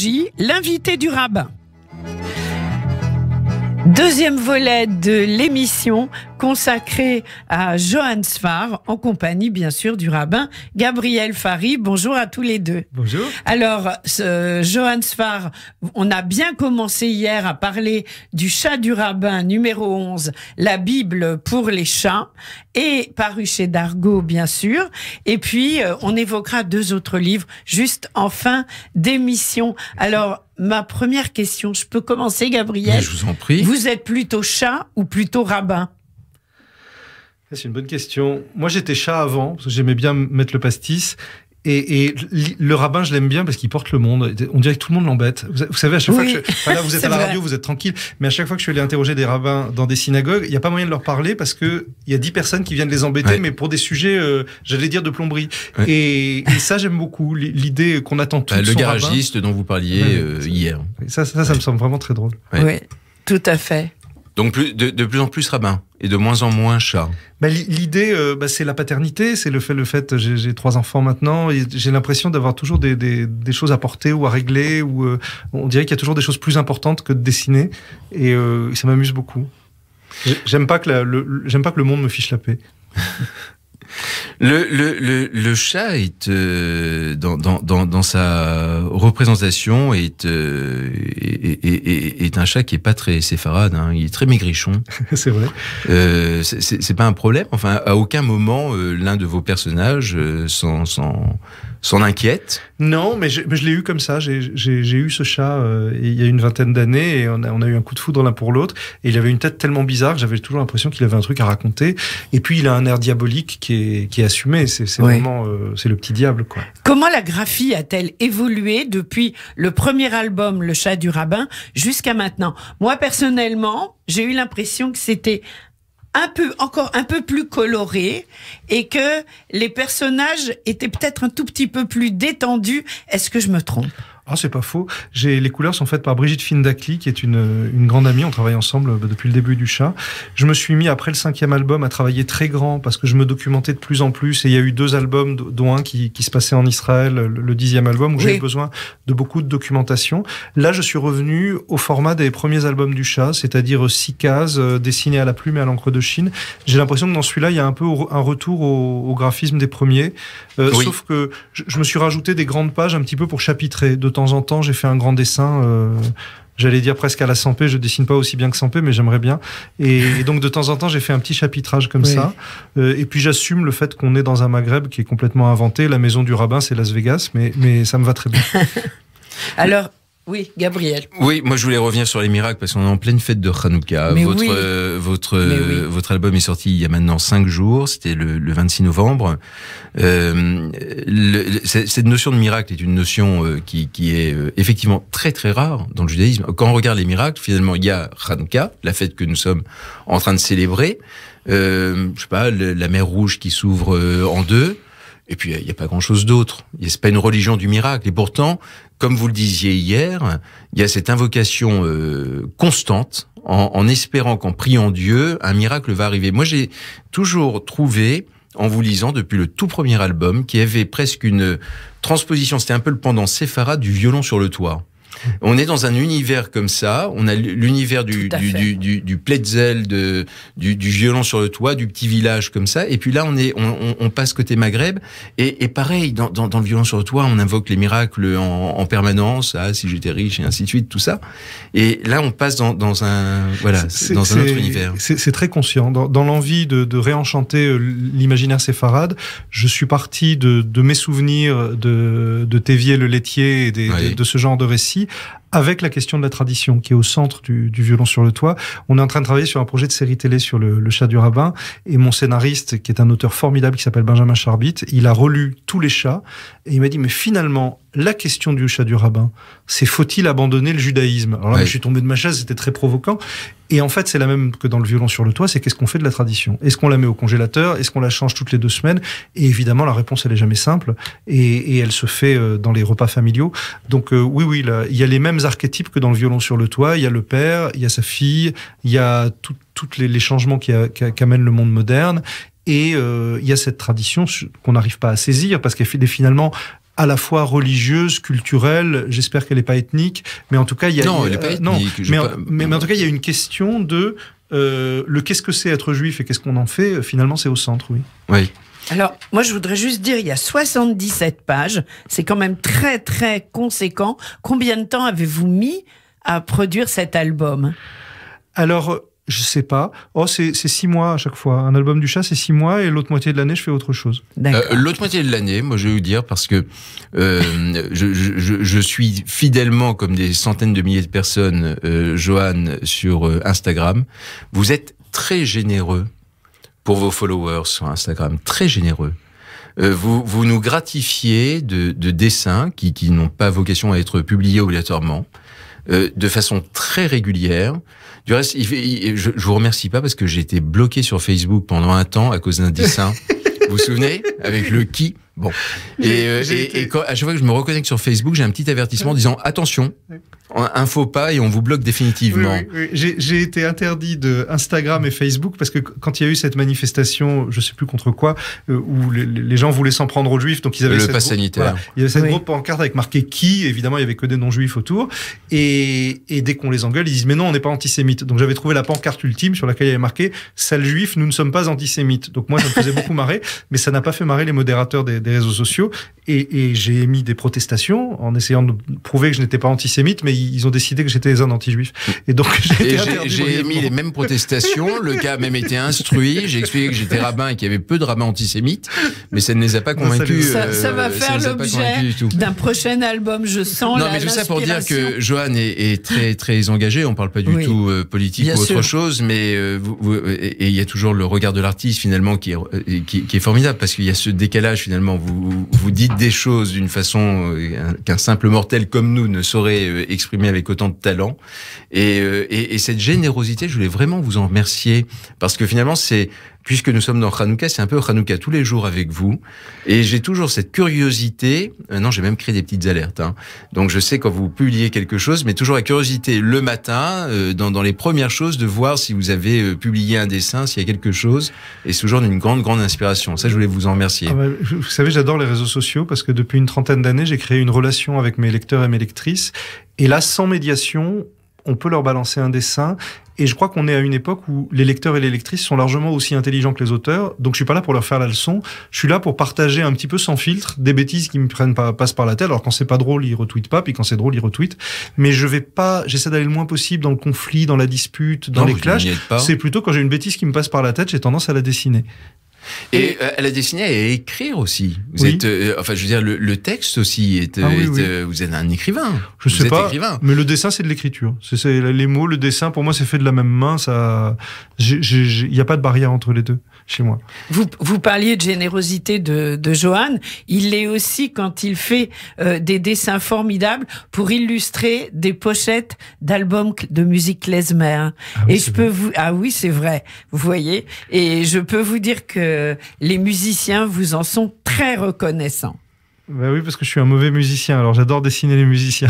théologie, l'invité du rabbin. Deuxième volet de l'émission consacrée à Johann Sfar, en compagnie bien sûr du rabbin Gabriel Fary. Bonjour à tous les deux. Bonjour. Alors, Johann Sfar, on a bien commencé hier à parler du chat du rabbin numéro 11, la Bible pour les chats, et paru chez Dargaud bien sûr. Et puis, on évoquera 2 autres livres juste en fin d'émission. Alors, ma première question, je peux commencer, Gabriel? Mais je vous en prie. Vous êtes plutôt chat ou plutôt rabbin? C'est une bonne question. Moi, j'étais chat avant, parce que j'aimais bien mettre le pastis. Et le rabbin, je l'aime bien parce qu'il porte le monde. On dirait que tout le monde l'embête. Vous savez, à chaque fois que là, vous êtes à la radio, vous êtes tranquille. Mais à chaque fois que je suis allé interroger des rabbins dans des synagogues, il n'y a pas moyen de leur parler parce que il y a 10 personnes qui viennent les embêter, mais pour des sujets, j'allais dire de plomberie. Ouais. Et ça, j'aime beaucoup. L'idée qu'on attend tout. Le garagiste dont vous parliez hier. Ça me semble vraiment très drôle. Oui, tout à fait. Donc de plus en plus rabbin et de moins en moins chat. L'idée, c'est la paternité, c'est le fait. J'ai 3 enfants maintenant, et j'ai l'impression d'avoir toujours des choses à porter ou à régler, ou on dirait qu'il y a toujours des choses plus importantes que de dessiner, et ça m'amuse beaucoup. J'aime pas que le monde me fiche la paix. Le chat est dans sa représentation est un chat qui est pas très séfarade, hein. Il est très maigrichon. C'est vrai. C'est pas un problème. Enfin, à aucun moment l'un de vos personnages s'en inquiète. Non, mais je l'ai eu comme ça. J'ai eu ce chat il y a une vingtaine d'années, et on a eu un coup de foudre l'un pour l'autre. Et il avait une tête tellement bizarre que j'avais toujours l'impression qu'il avait un truc à raconter. Et puis il a un air diabolique qui est assumé. C'est vraiment c'est le petit diable, quoi. Comment la graphie a-t-elle évolué depuis le premier album, Le Chat du Rabbin, jusqu'à maintenant? Moi personnellement, j'ai eu l'impression que c'était encore un peu plus coloré, et que les personnages étaient peut-être un tout petit peu plus détendus. Est-ce que je me trompe? Ah, c'est pas faux. Les couleurs sont faites par Brigitte Findakli, qui est une grande amie. On travaille ensemble depuis le début du chat. Je me suis mis, après le 5e album, à travailler très grand parce que je me documentais de plus en plus. Et il y a eu 2 albums, dont un qui se passait en Israël, le 10e album, où j'ai eu besoin de beaucoup de documentation. Là, je suis revenu au format des premiers albums du chat, c'est-à-dire 6 cases, dessinées à la plume et à l'encre de Chine. J'ai l'impression que dans celui-là, il y a un peu un retour au graphisme des premiers. Sauf que je me suis rajouté des grandes pages un petit peu pour chapitrer. De temps en temps, j'ai fait un grand dessin, j'allais dire presque à la Sampé. Je dessine pas aussi bien que Sampé, mais j'aimerais bien. Et donc, de temps en temps, j'ai fait un petit chapitrage comme ça. Et puis, j'assume le fait qu'on est dans un Maghreb qui est complètement inventé. La maison du rabbin, c'est Las Vegas, mais ça me va très bien. Alors... Oui, Gabriel. Oui, moi je voulais revenir sur les miracles parce qu'on est en pleine fête de Hanouka. Votre album est sorti il y a maintenant 5 jours, c'était le 26 novembre. Cette notion de miracle est une notion qui est effectivement très très rare dans le judaïsme. Quand on regarde les miracles, finalement il y a Hanouka, la fête que nous sommes en train de célébrer. Je sais pas, la mer Rouge qui s'ouvre en 2. Et puis, il n'y a pas grand-chose d'autre. C'est pas une religion du miracle. Et pourtant, comme vous le disiez hier, il y a cette invocation constante, en espérant qu'en priant Dieu, un miracle va arriver. Moi, j'ai toujours trouvé, en vous lisant depuis le tout premier album, qu'il y avait presque une transposition, c'était un peu le pendant séfarade du violon sur le toit. On est dans un univers comme ça, on a l'univers du Pletzel, du violon sur le toit, du petit village comme ça, et puis là on passe côté Maghreb, et pareil, dans le violon sur le toit, on invoque les miracles en permanence, si j'étais riche, et ainsi de suite, tout ça. Et là on passe dans un autre univers. C'est très conscient. Dans l'envie de réenchanter l'imaginaire séfarade, je suis parti de mes souvenirs de Thévier le laitier et de ce genre de récits, avec la question de la tradition qui est au centre du violon sur le toit. On est en train de travailler sur un projet de série télé sur le chat du rabbin, et mon scénariste, qui est un auteur formidable qui s'appelle Benjamin Charbit, il a relu tous les chats et il m'a dit, mais finalement la question du chat du rabbin, c'est faut-il abandonner le judaïsme? Alors là, je suis tombé de ma chaise, c'était très provoquant. Et en fait, c'est la même que dans le violon sur le toit, c'est qu'est-ce qu'on fait de la tradition? Est-ce qu'on la met au congélateur? Est-ce qu'on la change toutes les 2 semaines? Et évidemment, la réponse, elle est jamais simple. Et elle se fait dans les repas familiaux. Donc oui, là, il y a les mêmes archétypes que dans le violon sur le toit. Il y a le père, il y a sa fille, il y a tous les changements qu'amène le monde moderne. Et il y a cette tradition qu'on n'arrive pas à saisir, parce qu'elle est finalement à la fois religieuse, culturelle. J'espère qu'elle n'est pas ethnique, mais en tout cas, il y a non, elle n'est pas ethnique. Non, mais en tout cas, il y a une question de le qu'est-ce que c'est être juif et qu'est-ce qu'on en fait. Finalement, c'est au centre, oui. Oui. Alors, moi, je voudrais juste dire, il y a 77 pages. C'est quand même très, très conséquent. Combien de temps avez-vous mis à produire cet album? Alors, je sais pas. Oh, c'est 6 mois à chaque fois. Un album du chat, c'est 6 mois et l'autre moitié de l'année, je fais autre chose. L'autre moitié de l'année, moi, je vais vous dire, parce que je suis fidèlement, comme des centaines de milliers de personnes, Johan, sur Instagram. Vous êtes très généreux pour vos followers sur Instagram, très généreux. Vous nous gratifiez de dessins qui n'ont pas vocation à être publiés obligatoirement, de façon très régulière. Du reste, je vous remercie pas parce que j'ai été bloqué sur Facebook pendant un temps à cause d'un dessin. Vous vous souvenez? Avec le qui? Bon. Et quand, à chaque fois que je me reconnecte sur Facebook, j'ai un petit avertissement disant attention, un faux pas et on vous bloque définitivement. Oui. J'ai été interdit de Instagram et Facebook parce que quand il y a eu cette manifestation, je sais plus contre quoi, où les gens voulaient s'en prendre aux juifs, donc ils avaient le pass sanitaire. Voilà, il y avait cette grosse pancarte avec marqué qui, évidemment il y avait que des non-juifs autour, et dès qu'on les engueule, ils disent mais non, on n'est pas antisémite. Donc j'avais trouvé la pancarte ultime sur laquelle il y avait marqué sale juif, nous ne sommes pas antisémites. Donc moi ça me faisait beaucoup marrer, mais ça n'a pas fait marrer les modérateurs des réseaux sociaux, et j'ai émis des protestations en essayant de prouver que je n'étais pas antisémite, mais ils ont décidé que j'étais un anti-juif. Et donc j'ai émis les mêmes protestations, le cas a même été instruit, j'ai expliqué que j'étais rabbin et qu'il y avait peu de rabbins antisémites, mais ça ne les a pas convaincus. Ça va faire l'objet d'un prochain album, je sens. Non, mais tout ça pour dire que Johan est très très engagé, on parle pas du tout politique ou autre chose, mais et il y a toujours le regard de l'artiste finalement qui est formidable, parce qu'il y a ce décalage finalement, vous dites des choses d'une façon qu'un simple mortel comme nous ne saurait exprimer avec autant de talent, et cette générosité, je voulais vraiment vous en remercier, parce que finalement puisque nous sommes dans Hanouka, c'est un peu Hanouka tous les jours avec vous, et j'ai toujours cette curiosité, non, j'ai même créé des petites alertes, hein. Donc je sais quand vous publiez quelque chose, mais toujours la curiosité le matin, dans les premières choses, de voir si vous avez publié un dessin, s'il y a quelque chose, et c'est toujours d'une grande inspiration. Ça, je voulais vous en remercier. Vous savez, j'adore les réseaux sociaux, parce que depuis une trentaine d'années, j'ai créé une relation avec mes lecteurs et mes lectrices, et là, sans médiation, on peut leur balancer un dessin. Et je crois qu'on est à une époque où les lecteurs et les lectrices sont largement aussi intelligents que les auteurs. Donc je suis pas là pour leur faire la leçon. Je suis là pour partager un petit peu sans filtre des bêtises qui me passent par la tête. Alors quand c'est pas drôle, ils retweetent pas. Puis quand c'est drôle, ils retweetent. Mais j'essaie d'aller le moins possible dans le conflit, dans la dispute, dans les clashs. C'est plutôt quand j'ai une bêtise qui me passe par la tête, j'ai tendance à la dessiner. Et elle a dessiné et à écrire aussi. Vous êtes, enfin, je veux dire, le texte aussi vous êtes un écrivain. Je sais pas, mais le dessin, c'est de l'écriture. C'est les mots, le dessin, pour moi, c'est fait de la même main. Il n'y a pas de barrière entre les deux chez moi. Vous parliez de générosité de Johan. Il l'est aussi quand il fait des dessins formidables pour illustrer des pochettes d'albums de musique klezmer. Oui, c'est vrai. Vous voyez. Et je peux vous dire que les musiciens vous en sont très reconnaissants. Bah oui, parce que je suis un mauvais musicien, alors j'adore dessiner les musiciens.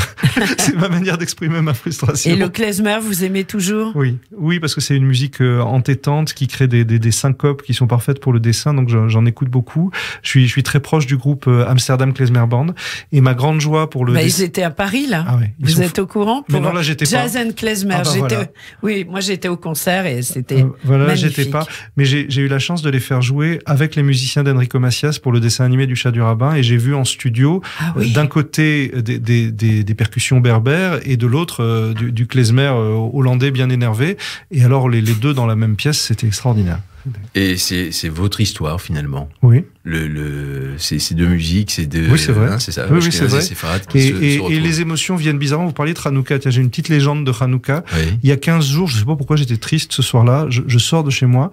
C'est ma manière d'exprimer ma frustration. Et le klezmer, vous aimez toujours ? Oui, parce que c'est une musique entêtante qui crée des syncopes qui sont parfaites pour le dessin, donc j'en écoute beaucoup. Je suis très proche du groupe Amsterdam Klezmer Band, et ma grande joie pour le... Ils étaient à Paris, là. Ah ouais, vous êtes au courant ? Mais non, là, j'étais pas. Jazz and Klezmer. Voilà. Oui, moi j'étais au concert et c'était voilà, magnifique. J'étais pas. Mais j'ai eu la chance de les faire jouer avec les musiciens d'Enrico Macias pour le dessin animé du Chat du Rabbin, et j'ai vu en studio, d'un côté des percussions berbères et de l'autre du klezmer hollandais bien énervé, et alors les deux dans la même pièce, c'était extraordinaire. Et c'est votre histoire finalement. Oui. Ces deux musiques, oui, c'est vrai. Hein, c'est ça. Oui, c'est vrai. Et les émotions viennent bizarrement. Vous parliez de Hanouka. Tiens, j'ai une petite légende de Hanouka. Oui. Il y a 15 jours, je sais pas pourquoi j'étais triste ce soir-là. Je sors de chez moi.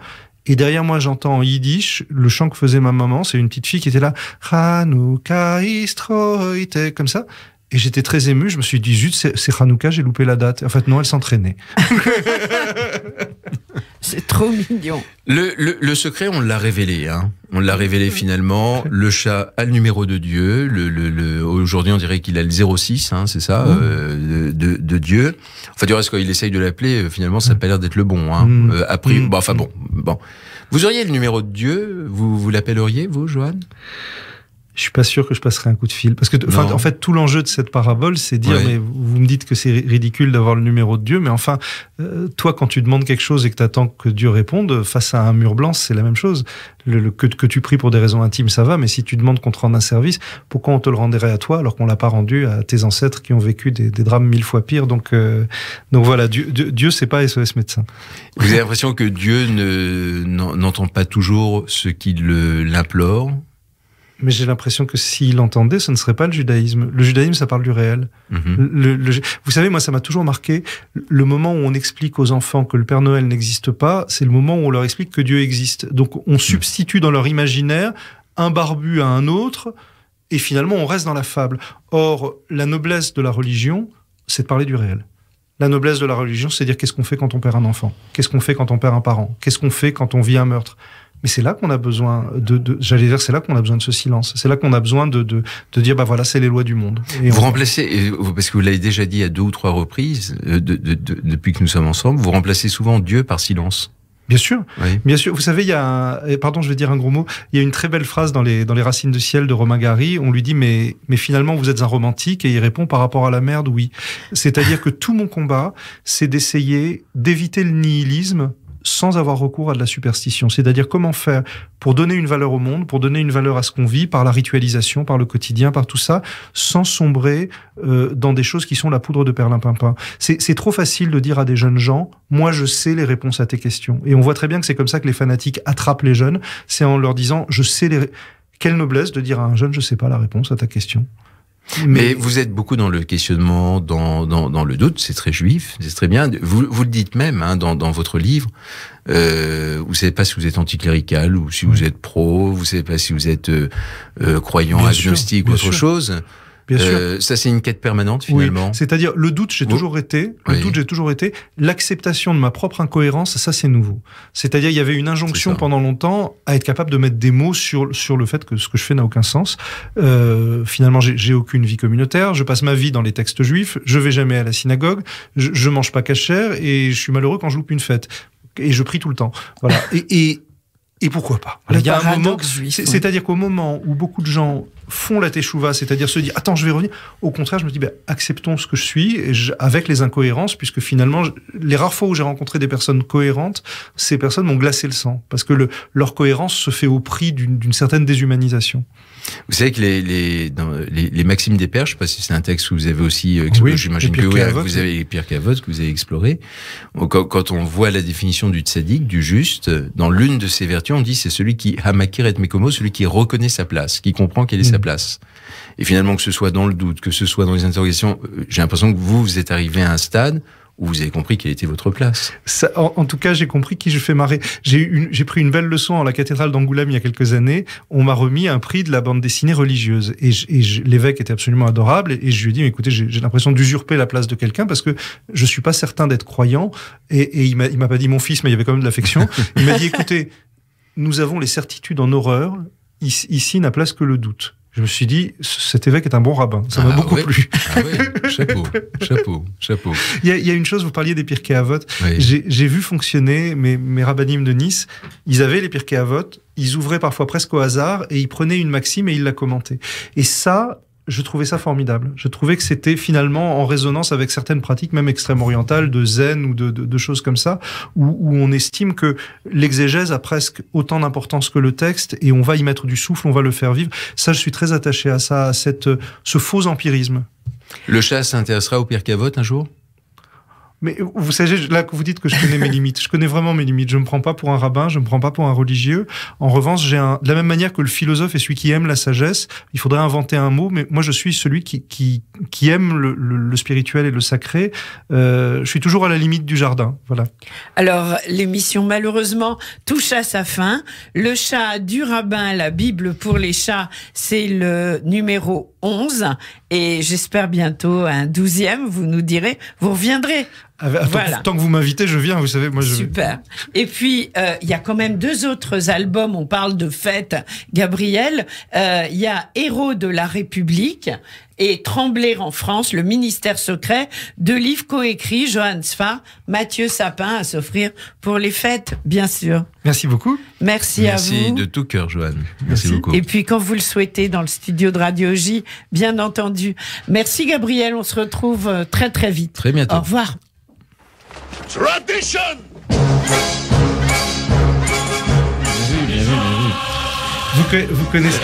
Et derrière moi, j'entends en yiddish le chant que faisait ma maman. C'est une petite fille qui était là. Hanouka istroite, comme ça. Et j'étais très ému. Je me suis dit, zut, c'est Hanouka, j'ai loupé la date. En fait, non, elle s'entraînait. C'est trop mignon. Le secret, on l'a révélé, hein. On l'a révélé finalement. Le chat a le numéro de Dieu. Aujourd'hui, on dirait qu'il a le 06, hein, c'est ça, de Dieu. Enfin, du reste, quand il essaye de l'appeler, finalement, ça n'a pas l'air d'être le bon, hein. Bon. Vous auriez le numéro de Dieu, vous l'appelleriez, vous, Johan ? je suis pas sûr que je passerai un coup de fil. Parce que, en fait, tout l'enjeu de cette parabole, c'est dire, mais vous me dites que c'est ridicule d'avoir le numéro de Dieu, mais enfin, toi, quand tu demandes quelque chose et que tu attends que Dieu réponde, face à un mur blanc, c'est la même chose. Que tu pries pour des raisons intimes, ça va, mais si tu demandes qu'on te rende un service, pourquoi on te le rendrait à toi alors qu'on l'a pas rendu à tes ancêtres qui ont vécu des drames 1000 fois pires. Donc voilà, Dieu, c'est pas SOS médecin. Vous avez l'impression que Dieu n'entend pas toujours ce qui l'implore? Mais j'ai l'impression que s'il l'entendait, ce ne serait pas le judaïsme. Le judaïsme, ça parle du réel. Vous savez, moi, ça m'a toujours marqué. Le moment où on explique aux enfants que le Père Noël n'existe pas, c'est le moment où on leur explique que Dieu existe. Donc, on substitue dans leur imaginaire un barbu à un autre, et finalement, on reste dans la fable. Or, la noblesse de la religion, c'est de parler du réel. La noblesse de la religion, c'est de dire qu'est-ce qu'on fait quand on perd un enfant? Qu'est-ce qu'on fait quand on perd un parent? Qu'est-ce qu'on fait quand on vit un meurtre? Mais c'est là qu'on a besoin c'est là qu'on a besoin de ce silence. C'est là qu'on a besoin de dire, voilà, c'est les lois du monde. Et vous remplacez, parce que vous l'avez déjà dit à 2 ou 3 reprises, depuis que nous sommes ensemble, vous remplacez souvent Dieu par silence. Bien sûr, oui. Bien sûr. Vous savez, pardon, je vais dire un gros mot. Il y a une très belle phrase dans les Racines de ciel de Romain Gary. On lui dit, mais finalement, vous êtes un romantique, et il répond par rapport à la merde, oui. C'est-à-dire que tout mon combat, c'est d'essayer d'éviter le nihilisme sans avoir recours à de la superstition. C'est-à-dire comment faire pour donner une valeur au monde, pour donner une valeur à ce qu'on vit, par la ritualisation, par le quotidien, par tout ça, sans sombrer dans des choses qui sont la poudre de perlimpinpin. C'est trop facile de dire à des jeunes gens, moi je sais les réponses à tes questions. Et on voit très bien que c'est comme ça que les fanatiques attrapent les jeunes, c'est en leur disant, je sais Quelle noblesse de dire à un jeune, je sais pas la réponse à ta question. Mais vous êtes beaucoup dans le questionnement, dans le doute, c'est très juif, c'est très bien. Vous le dites même dans votre livre. Vous ne savez pas si vous êtes anticlérical ou si vous êtes pro. Vous ne savez pas si vous êtes croyant, agnostique ou autre chose. Bien sûr. Ça, c'est une quête permanente, finalement. Oui. C'est-à-dire, le doute, j'ai toujours été. L'acceptation de ma propre incohérence, ça, c'est nouveau. C'est-à-dire, il y avait une injonction pendant longtemps à être capable de mettre des mots sur le fait que ce que je fais n'a aucun sens. Finalement, j'ai aucune vie communautaire. Je passe ma vie dans les textes juifs. Je vais jamais à la synagogue. Je mange pas kasher et je suis malheureux quand je loupe une fête. Et je prie tout le temps. Voilà. Et pourquoi pas? Il y a un moment, c'est-à-dire qu'au moment où beaucoup de gens font la teshuva, c'est-à-dire se disent attends, je vais revenir, au contraire, je me dis acceptons ce que je suis avec les incohérences, puisque finalement, les rares fois où j'ai rencontré des personnes cohérentes, ces personnes m'ont glacé le sang, parce que leur cohérence se fait au prix d'une certaine déshumanisation. Vous savez que les Maximes des Pères, je ne sais pas si c'est un texte que vous avez aussi exploré, j'imagine que oui, vous avez Pirkei Avot que vous avez exploré. Quand on voit la définition du tzaddik, du juste, dans l'une de ses vertus, on dit c'est celui qui hamakir et mekomo, celui qui reconnaît sa place, qui comprend quelle est sa place. Et finalement, que ce soit dans le doute, que ce soit dans les interrogations, j'ai l'impression que vous êtes arrivé à un stade où vous avez compris quelle était votre place. Ça, en tout cas, j'ai compris qui je fais marrer. J'ai pris une belle leçon à la cathédrale d'Angoulême il y a quelques années. On m'a remis un prix de la bande dessinée religieuse. Et l'évêque était absolument adorable. Et je lui ai dit, écoutez, j'ai l'impression d'usurper la place de quelqu'un parce que je suis pas certain d'être croyant. Et il m'a pas dit mon fils, mais il y avait quand même de l'affection. Il m'a dit, écoutez, nous avons les certitudes en horreur. Ici n'a place que le doute. Je me suis dit, cet évêque est un bon rabbin. Ça m'a beaucoup plu. Ah oui, chapeau. Il y a une chose, vous parliez des Pirkei Avot. Oui. J'ai vu fonctionner mes rabbinim de Nice. Ils avaient les Pirkei Avot. Ils ouvraient parfois presque au hasard et ils prenaient une maxime et ils la commentaient. Et ça, je trouvais ça formidable. Je trouvais que c'était finalement en résonance avec certaines pratiques, même extrême-orientales, de zen ou de choses comme ça, où on estime que l'exégèse a presque autant d'importance que le texte et on va y mettre du souffle, on va le faire vivre. Ça, je suis très attaché à ça, à ce faux empirisme. Le chat s'intéressera au Pirkei Avot un jour ? Mais vous savez, là que vous dites que je connais mes limites, je connais vraiment mes limites. Je me prends pas pour un rabbin, je me prends pas pour un religieux. En revanche, de la même manière que le philosophe est celui qui aime la sagesse, il faudrait inventer un mot, mais moi je suis celui qui aime le spirituel et le sacré. Je suis toujours à la limite du jardin, voilà. Alors, l'émission malheureusement touche à sa fin. Le chat du rabbin, la Bible pour les chats, c'est le numéro 11 et j'espère bientôt un 12e, vous nous direz, vous reviendrez. Voilà. Tant que vous m'invitez, je viens, vous savez, moi je... Super. Et puis, il y a quand même 2 autres albums, on parle de fête, Gabriel. Il y a Héros de la République, et Trembler en France, le ministère secret, 2 livres coécrits, Johann Sfar, Mathieu Sapin, à s'offrir pour les fêtes, bien sûr. Merci beaucoup. Merci à vous. Merci de tout cœur, Johan. Merci beaucoup. Et puis quand vous le souhaitez, dans le studio de Radio J, bien entendu. Merci Gabriel, on se retrouve très très vite. Très bientôt. Au revoir. Tradition! Vous connaissez...